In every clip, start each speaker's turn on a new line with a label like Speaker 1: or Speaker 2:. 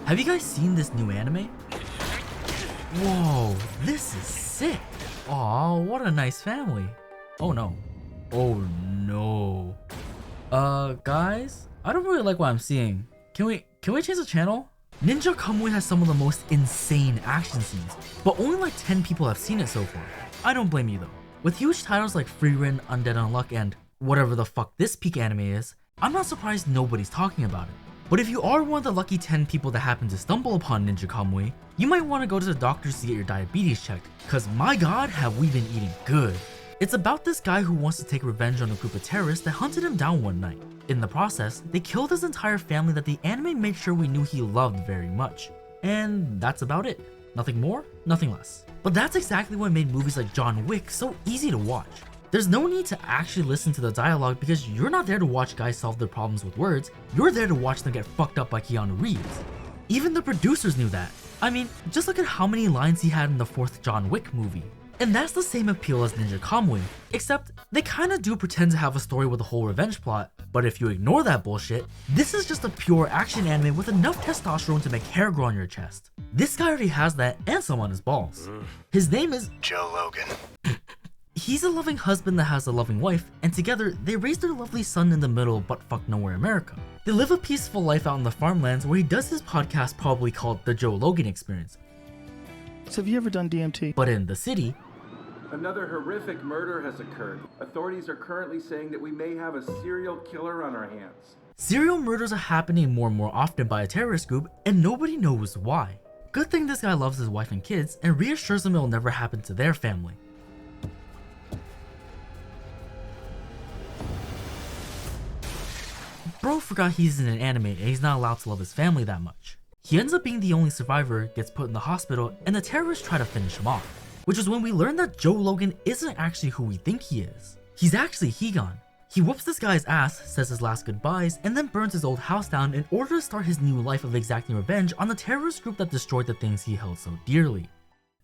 Speaker 1: Have you guys seen this new anime? Whoa, this is sick. Aw, what a nice family. Oh no. Oh no. Guys, I don't really like what I'm seeing. Can we change the channel? Ninja Kamui has some of the most insane action scenes, but only like 10 people have seen it so far. I don't blame you though. With huge titles like Frieren, Undead Unluck, and whatever the fuck this peak anime is, I'm not surprised nobody's talking about it. But if you are one of the lucky 10 people that happen to stumble upon Ninja Kamui, you might want to go to the doctors to get your diabetes checked, cause my god have we been eating good. It's about this guy who wants to take revenge on a group of terrorists that hunted him down one night. In the process, they killed his entire family that the anime made sure we knew he loved very much. And that's about it. Nothing more, nothing less. But that's exactly what made movies like John Wick so easy to watch. There's no need to actually listen to the dialogue because you're not there to watch guys solve their problems with words, you're there to watch them get fucked up by Keanu Reeves. Even the producers knew that. I mean, just look at how many lines he had in the fourth John Wick movie. And that's the same appeal as Ninja Kamui, except they kinda do pretend to have a story with a whole revenge plot, but if you ignore that bullshit, this is just a pure action anime with enough testosterone to make hair grow on your chest. This guy already has that and some on his balls. His name is
Speaker 2: Joe Logan.
Speaker 1: He's a loving husband that has a loving wife, and together they raise their lovely son in the middle buttfuck nowhere America. They live a peaceful life out in the farmlands where he does his podcast probably called The Joe Logan Experience.
Speaker 3: So have you ever done DMT?
Speaker 1: But in the city,
Speaker 4: another horrific murder has occurred. Authorities are currently saying that we may have a serial killer on our hands.
Speaker 1: serial murders are happening more and more often by a terrorist group, and nobody knows why. Good thing this guy loves his wife and kids and reassures them it'll never happen to their family. Bro forgot he's in an anime and he's not allowed to love his family that much. He ends up being the only survivor, gets put in the hospital, and the terrorists try to finish him off. Which is when we learn that Joe Logan isn't actually who we think he is. He's actually Higan. He whoops this guy's ass, says his last goodbyes, and then burns his old house down in order to start his new life of exacting revenge on the terrorist group that destroyed the things he held so dearly.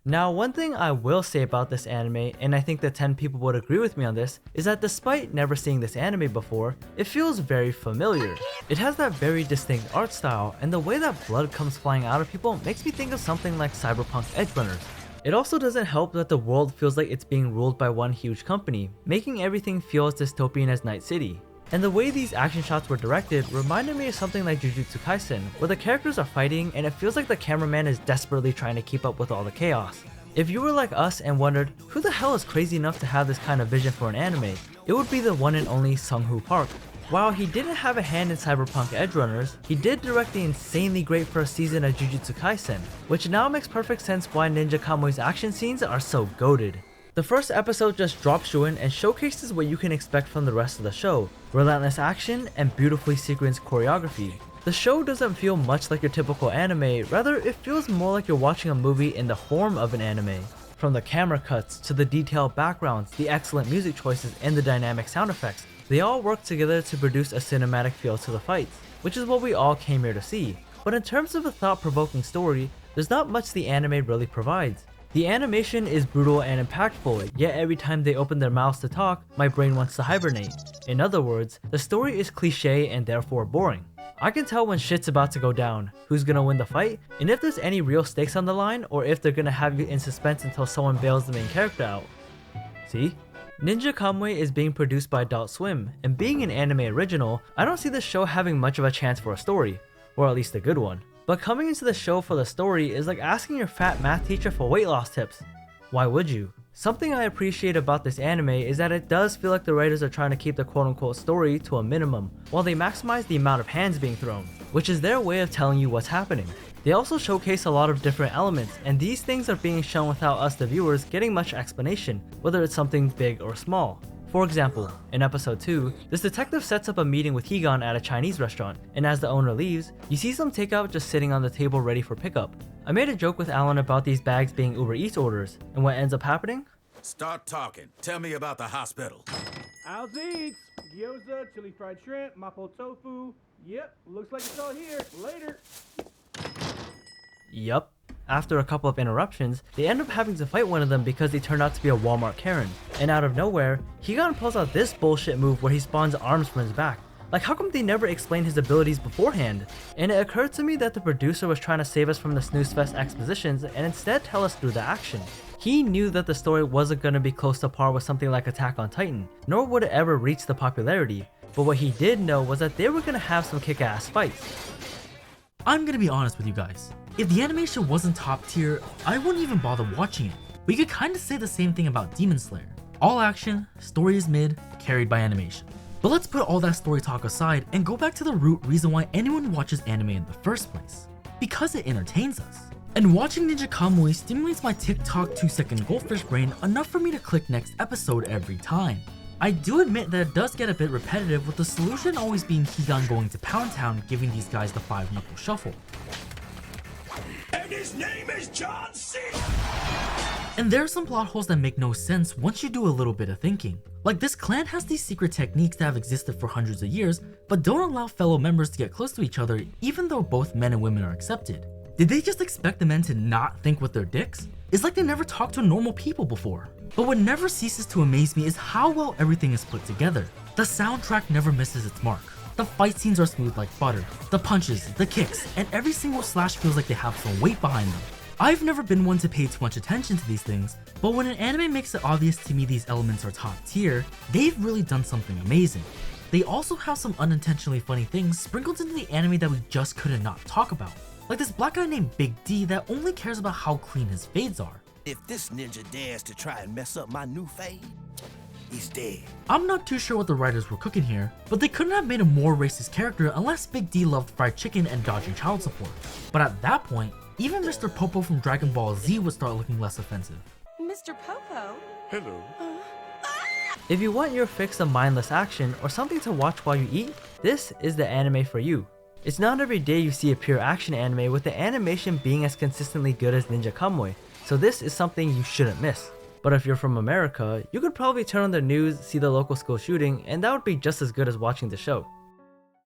Speaker 5: Now, one thing I will say about this anime, and I think that 10 people would agree with me on this, is that despite never seeing this anime before, it feels very familiar. It has that very distinct art style, and the way that blood comes flying out of people makes me think of something like Cyberpunk Edgerunners. It also doesn't help that the world feels like it's being ruled by one huge company, making everything feel as dystopian as Night City. And the way these action shots were directed reminded me of something like Jujutsu Kaisen, where the characters are fighting and it feels like the cameraman is desperately trying to keep up with all the chaos. If you were like us and wondered, who the hell is crazy enough to have this kind of vision for an anime, it would be the one and only Sung-Hoo Park. While he didn't have a hand in Cyberpunk Edgerunners, he did direct the insanely great first season of Jujutsu Kaisen, which now makes perfect sense why Ninja Kamui's action scenes are so goated. The first episode just drops you in and showcases what you can expect from the rest of the show, relentless action and beautifully sequenced choreography. The show doesn't feel much like your typical anime, rather it feels more like you're watching a movie in the form of an anime. From the camera cuts, to the detailed backgrounds, the excellent music choices, and the dynamic sound effects, they all work together to produce a cinematic feel to the fights, which is what we all came here to see. But in terms of a thought-provoking story, there's not much the anime really provides. The animation is brutal and impactful, yet every time they open their mouths to talk, my brain wants to hibernate. In other words, the story is cliche and therefore boring. I can tell when shit's about to go down, who's gonna win the fight, and if there's any real stakes on the line, or if they're gonna have you in suspense until someone bails the main character out. See? Ninja Kamui is being produced by Adult Swim, and being an anime original, I don't see this show having much of a chance for a story, or at least a good one. But coming into the show for the story is like asking your fat math teacher for weight loss tips. Why would you? Something I appreciate about this anime is that it does feel like the writers are trying to keep the quote-unquote story to a minimum, while they maximize the amount of hands being thrown, which is their way of telling you what's happening. They also showcase a lot of different elements, and these things are being shown without us the viewers getting much explanation, whether it's something big or small. For example, in episode 2, this detective sets up a meeting with Higan at a Chinese restaurant, and as the owner leaves, you see some takeout just sitting on the table ready for pickup. I made a joke with Alan about these bags being Uber Eats orders, and what ends up happening?
Speaker 2: Start talking. Tell me about the hospital.
Speaker 6: How's eats? Gyoza, chili fried shrimp, mapo tofu. Yep, looks like it's all here. Later.
Speaker 5: Yup. After a couple of interruptions, they end up having to fight one of them because they turn out to be a Walmart Karen. And out of nowhere, Higan pulls out this bullshit move where he spawns arms from his back, Like, how come they never explained his abilities beforehand? And it occurred to me that the producer was trying to save us from the snooze fest expositions and instead tell us through the action. He knew that the story wasn't going to be close to par with something like Attack on Titan, nor would it ever reach the popularity, but what he did know was that they were going to have some kick-ass fights.
Speaker 1: I'm gonna be honest with you guys. If the animation wasn't top tier, I wouldn't even bother watching it. We could kinda say the same thing about Demon Slayer. All action, story is mid, carried by animation. But let's put all that story talk aside and go back to the root reason why anyone watches anime in the first place. Because it entertains us. And watching Ninja Kamui stimulates my TikTok 2-second goldfish brain enough for me to click next episode every time. I do admit that it does get a bit repetitive, with the solution always being Higan going to Pound Town giving these guys the 5-knuckle shuffle.
Speaker 2: And his name is John C.
Speaker 1: And there are some plot holes that make no sense once you do a little bit of thinking. Like, this clan has these secret techniques that have existed for hundreds of years, but don't allow fellow members to get close to each other even though both men and women are accepted. Did they just expect the men to not think with their dicks? It's like they never talked to normal people before. But what never ceases to amaze me is how well everything is put together. The soundtrack never misses its mark. The fight scenes are smooth like butter. The punches, the kicks, and every single slash feels like they have some weight behind them. I've never been one to pay too much attention to these things, but when an anime makes it obvious to me these elements are top tier, they've really done something amazing. They also have some unintentionally funny things sprinkled into the anime that we just couldn't not talk about. Like this black guy named Big D that only cares about how clean his fades are.
Speaker 7: If this ninja dares to try and mess up my new fade, he's dead.
Speaker 1: I'm not too sure what the writers were cooking here, but they couldn't have made a more racist character unless Big D loved fried chicken and dodging child support. But at that point, even Mr. Popo from Dragon Ball Z would start looking less offensive.
Speaker 8: Mr. Popo?
Speaker 2: Hello.
Speaker 5: If you want your fix of mindless action or something to watch while you eat, this is the anime for you. It's not every day you see a pure action anime with the animation being as consistently good as Ninja Kamui, so this is something you shouldn't miss. But if you're from America, you could probably turn on the news, see the local school shooting, and that would be just as good as watching the show.